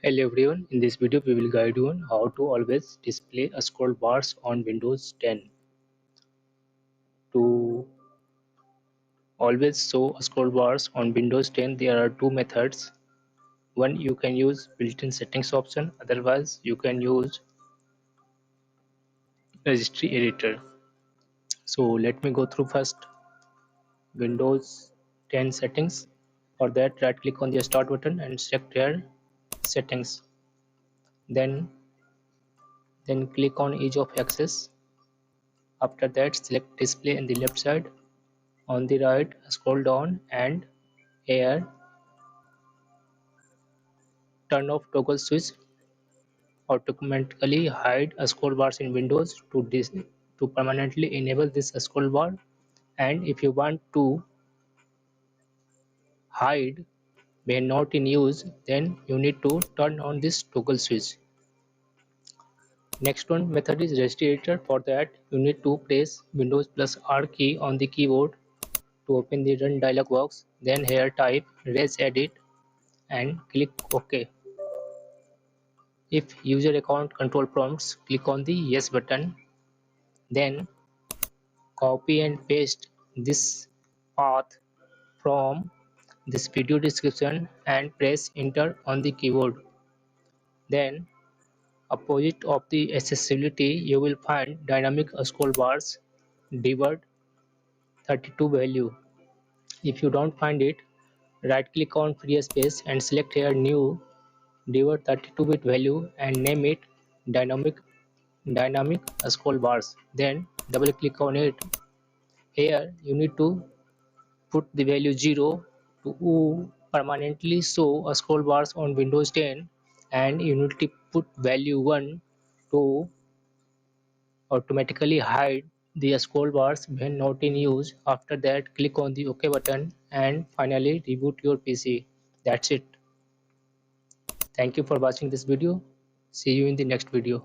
Hello everyone, in this video we will guide you on how to always display a scroll bars on Windows 10. To always show a scroll bars on Windows 10 there are two methods. One, you can use built-in settings option, otherwise you can use registry editor. So let me go through first Windows 10 settings. For that, right click on the start button and select here settings. Then click on ease of access. After that, select display in the left side. On the right, scroll down and here turn off toggle switch. Automatically hide scroll bars in Windows to permanently enable this scroll bar. And if you want to hide when not in use, then you need to turn on this toggle switch. Next one method is registry editor. For that, you need to press Windows plus R key on the keyboard to open the run dialog box. Then here type regedit and click OK. If user account control prompts, click on the yes button. Then copy and paste this path from this video description and press enter on the keyboard. Then opposite of the accessibility you will find dynamic scroll bars debug 32 value. If you don't find it, right click on free space and select here new debug 32-bit value and name it dynamic scroll bars. Then double click on it. Here you need to put the value 0 to permanently show a scroll bars on Windows 10, and you need to put value 1 to automatically hide the scroll bars when not in use. After that, click on the OK button and finally reboot your PC. That's it. Thank you for watching this video. See you in the next video.